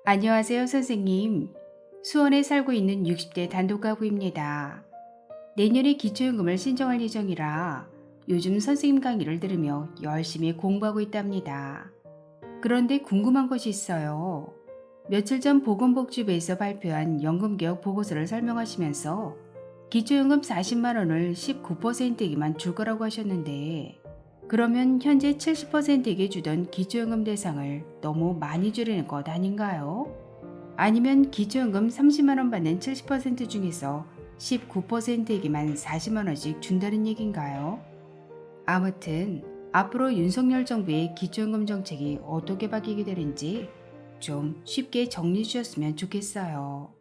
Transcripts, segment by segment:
안녕하세요, 선생님. 수원에 살고 있는 60대 단독가구입니다. 내년에 기초연금을 신청할 예정이라 요즘 선생님 강의를 들으며 열심히 공부하고 있답니다. 그런데 궁금한 것이 있어요. 며칠 전 보건복지부에서 발표한 연금개혁 보고서를 설명하시면서 기초연금 40만 원을 19%에게만 줄 거라고 하셨는데, 그러면 현재 70%에게 주던 기초연금 대상을 너무 많이 줄이는 것 아닌가요? 아니면 기초연금 30만 원 받는 70% 중에서 19%에게만 40만 원씩 준다는 얘긴가요? 아무튼 앞으로 윤석열 정부의 기초연금 정책이 어떻게 바뀌게 되는지 좀 쉽게 정리해 주셨으면 좋겠어요.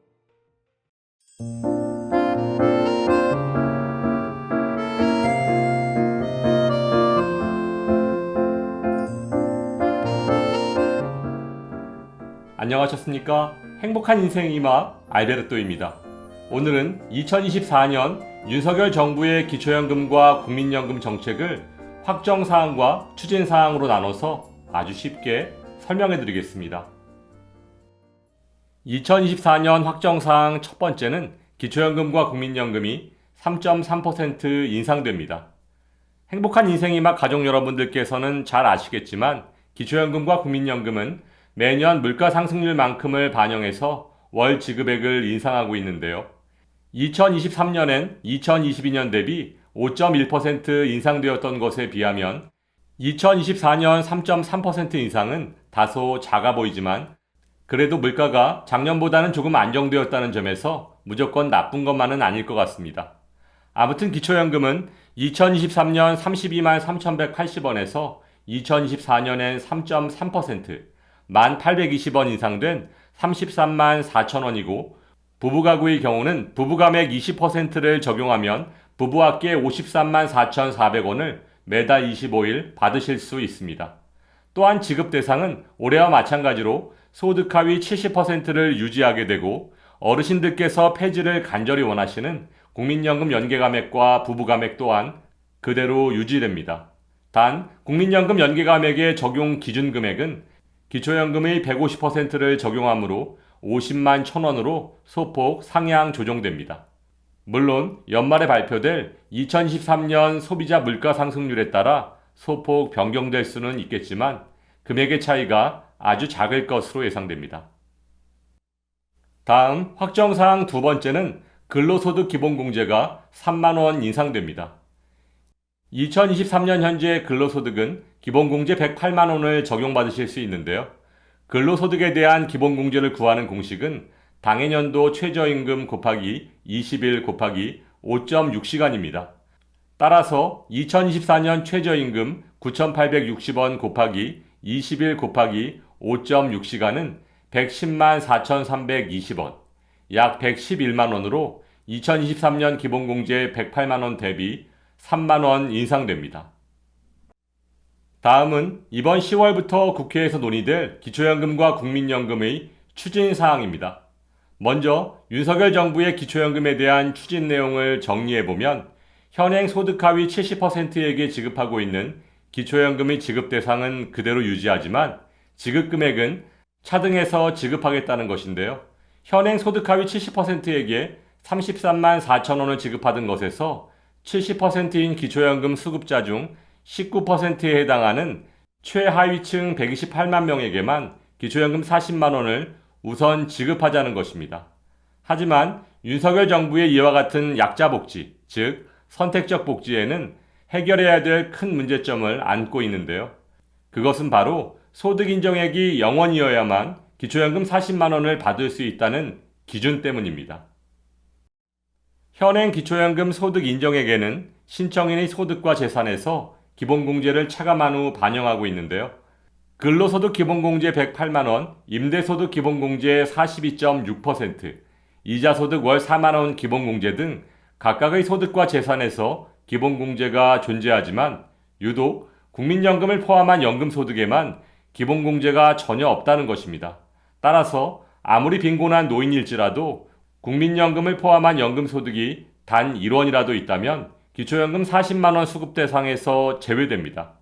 안녕하셨습니까? 행복한 인생의 맛 알베르토입니다. 오늘은 2024년 윤석열 정부의 기초연금과 국민연금 정책을 확정사항과 추진사항으로 나눠서 아주 쉽게 설명해 드리겠습니다. 2024년 확정사항 첫 번째는 기초연금과 국민연금이 3.3% 인상됩니다. 행복한 인생의 맛 가족 여러분들께서는 잘 아시겠지만 기초연금과 국민연금은 매년 물가 상승률만큼을 반영해서 월 지급액을 인상하고 있는데요. 2023년엔 2022년 대비 5.1% 인상되었던 것에 비하면 2024년 3.3% 인상은 다소 작아 보이지만, 그래도 물가가 작년보다는 조금 안정되었다는 점에서 무조건 나쁜 것만은 아닐 것 같습니다. 아무튼 기초연금은 2023년 32만 3,180원에서 2024년엔 3.3%, 1,820원 인상된 33만 4천원이고, 부부가구의 경우는 부부감액 20%를 적용하면 부부합계 53만 4,400원을 매달 25일 받으실 수 있습니다. 또한 지급 대상은 올해와 마찬가지로 소득 하위 70%를 유지하게 되고, 어르신들께서 폐지를 간절히 원하시는 국민연금 연계감액과 부부감액 또한 그대로 유지됩니다. 단 국민연금 연계감액의 적용 기준 금액은 기초연금의 150%를 적용하므로 50만 1,000원으로 소폭 상향 조정됩니다. 물론 연말에 발표될 2023년 소비자 물가 상승률에 따라 소폭 변경될 수는 있겠지만 금액의 차이가 아주 작을 것으로 예상됩니다. 다음 확정사항 두 번째는 근로소득 기본공제가 3만원 인상됩니다. 2023년 현재 근로소득은 기본공제 108만원을 적용받으실 수 있는데요. 근로소득에 대한 기본공제를 구하는 공식은 당해년도 최저임금 곱하기 20일 곱하기 5.6시간입니다. 따라서 2024년 최저임금 9,860원 곱하기 20일 곱하기 5.6시간은 110만 4,320원, 약 111만원으로 2023년 기본공제 108만원 대비 3만원 인상됩니다. 다음은 이번 10월부터 국회에서 논의될 기초연금과 국민연금의 추진사항입니다. 먼저 윤석열 정부의 기초연금에 대한 추진 내용을 정리해보면, 현행 소득 하위 70%에게 지급하고 있는 기초연금의 지급 대상은 그대로 유지하지만 지급 금액은 차등해서 지급하겠다는 것인데요. 현행 소득 하위 70%에게 33만 4천원을 지급하던 것에서 70%인 기초연금 수급자 중 19%에 해당하는 최하위층 128만 명에게만 기초연금 40만 원을 우선 지급하자는 것입니다. 하지만 윤석열 정부의 이와 같은 약자 복지, 즉 선택적 복지에는 해결해야 될 큰 문제점을 안고 있는데요. 그것은 바로 소득 인정액이 0원이어야만 기초연금 40만 원을 받을 수 있다는 기준 때문입니다. 현행 기초연금 소득 인정액에는 신청인의 소득과 재산에서 기본공제를 차감한 후 반영하고 있는데요. 근로소득 기본공제 108만원, 임대소득 기본공제 42.6%, 이자소득 월 4만원 기본공제 등 각각의 소득과 재산에서 기본공제가 존재하지만 유독 국민연금을 포함한 연금소득에만 기본공제가 전혀 없다는 것입니다. 따라서 아무리 빈곤한 노인일지라도 국민연금을 포함한 연금소득이 단 1원이라도 있다면 기초연금 40만원 수급 대상에서 제외됩니다.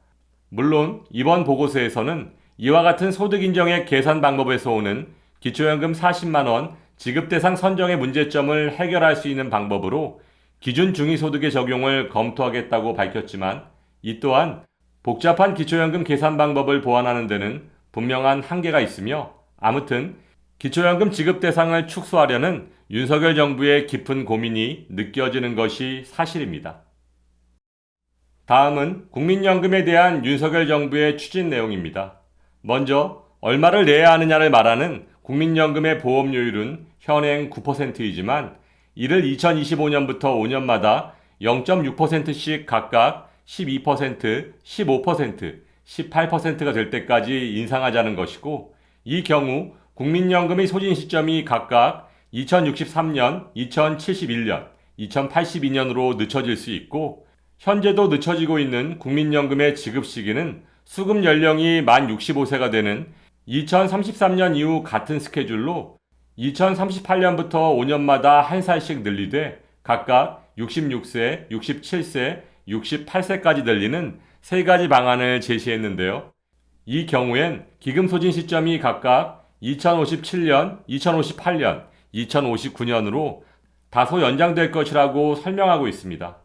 물론 이번 보고서에서는 이와 같은 소득 인정액 계산 방법에서 오는 기초연금 40만 원 지급 대상 선정의 문제점을 해결할 수 있는 방법으로 기준 중위소득의 적용을 검토하겠다고 밝혔지만 이 또한 복잡한 기초연금 계산 방법을 보완하는 데는 분명한 한계가 있으며 아무튼 기초연금 지급 대상을 축소하려는 윤석열 정부의 깊은 고민이 느껴지는 것이 사실입니다. 다음은 국민연금에 대한 윤석열 정부의 추진 내용입니다. 먼저 얼마를 내야 하느냐를 말하는 국민연금의 보험료율은 현행 9%이지만 이를 2025년부터 5년마다 0.6%씩 각각 12%, 15%, 18%가 될 때까지 인상하자는 것이고 이 경우 국민연금의 소진 시점이 각각 2063년, 2071년, 2082년으로 늦춰질 수 있고 현재도 늦춰지고 있는 국민연금의 지급 시기는 수급 연령이 만 65세가 되는 2033년 이후 같은 스케줄로 2038년부터 5년마다 한 살씩 늘리되 각각 66세, 67세, 68세까지 늘리는 세 가지 방안을 제시했는데요. 이 경우엔 기금 소진 시점이 각각 2057년, 2058년, 2059년으로 다소 연장될 것이라고 설명하고 있습니다.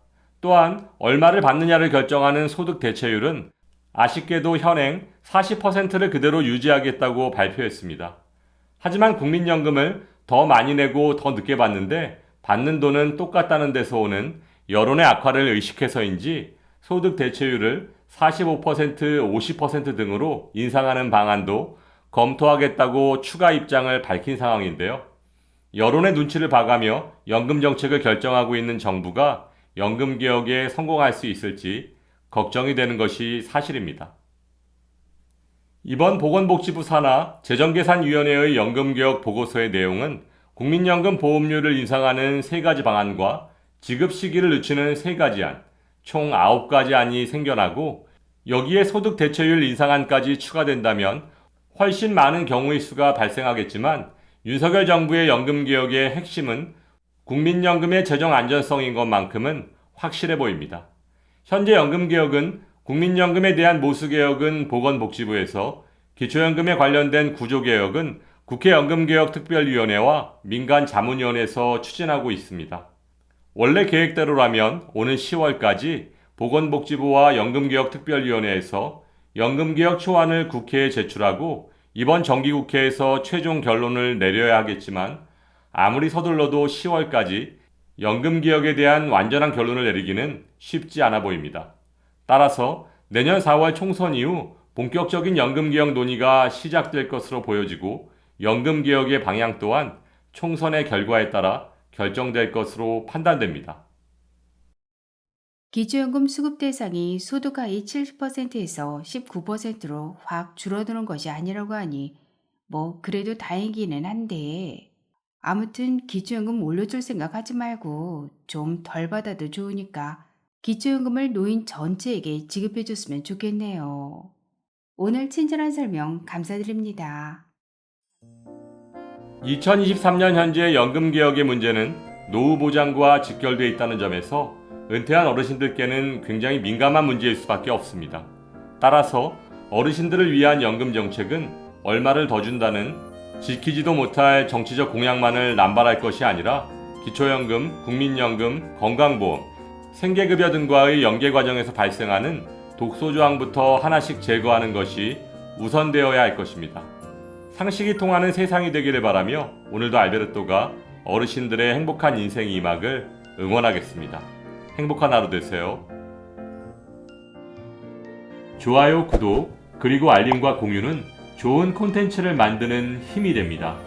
또한 얼마를 받느냐를 결정하는 소득 대체율은 아쉽게도 현행 40%를 그대로 유지하겠다고 발표했습니다. 하지만 국민연금을 더 많이 내고 더 늦게 받는데 받는 돈은 똑같다는 데서 오는 여론의 악화를 의식해서인지 소득 대체율을 45%, 50% 등으로 인상하는 방안도 검토하겠다고 추가 입장을 밝힌 상황인데요. 여론의 눈치를 봐가며 연금 정책을 결정하고 있는 정부가 연금 개혁에 성공할 수 있을지 걱정이 되는 것이 사실입니다. 이번 보건복지부 산하 재정계산위원회의 연금개혁 보고서의 내용은 국민연금 보험료를 인상하는 세 가지 방안과 지급 시기를 늦추는 세 가지 안, 총 9가지 안이 생겨나고 여기에 소득 대체율 인상안까지 추가된다면 훨씬 많은 경우의 수가 발생하겠지만 윤석열 정부의 연금개혁의 핵심은 국민연금의 재정 안전성인 것만큼은 확실해 보입니다. 현재 연금개혁은 국민연금에 대한 모수개혁은 보건복지부에서 기초연금에 관련된 구조개혁은 국회 연금개혁특별위원회와 민간자문위원회에서 추진하고 있습니다. 원래 계획대로라면 오는 10월까지 보건복지부와 연금개혁특별위원회에서 연금개혁 초안을 국회에 제출하고 이번 정기국회에서 최종 결론을 내려야 하겠지만 아무리 서둘러도 10월까지 연금개혁에 대한 완전한 결론을 내리기는 쉽지 않아 보입니다. 따라서 내년 4월 총선 이후 본격적인 연금개혁 논의가 시작될 것으로 보여지고 연금개혁의 방향 또한 총선의 결과에 따라 결정될 것으로 판단됩니다. 기초연금 수급 대상이 소득하위 70%에서 19%로 확 줄어드는 것이 아니라고 하니 그래도 다행이기는 한데 아무튼 기초연금 올려줄 생각하지 말고 좀 덜 받아도 좋으니까 기초연금을 노인 전체에게 지급해줬으면 좋겠네요. 오늘 친절한 설명 감사드립니다. 2023년 현재 연금개혁의 문제는 노후보장과 직결되어 있다는 점에서 은퇴한 어르신들께는 굉장히 민감한 문제일 수밖에 없습니다. 따라서 어르신들을 위한 연금 정책은 얼마를 더 준다는 지키지도 못할 정치적 공약만을 남발할 것이 아니라 기초연금, 국민연금, 건강보험, 생계급여 등과의 연계 과정에서 발생하는 독소조항부터 하나씩 제거하는 것이 우선되어야 할 것입니다. 상식이 통하는 세상이 되기를 바라며 오늘도 알베르토가 어르신들의 행복한 인생 이막을 응원하겠습니다. 행복한 하루 되세요. 좋아요, 구독, 그리고 알림과 공유는 좋은 콘텐츠를 만드는 힘이 됩니다.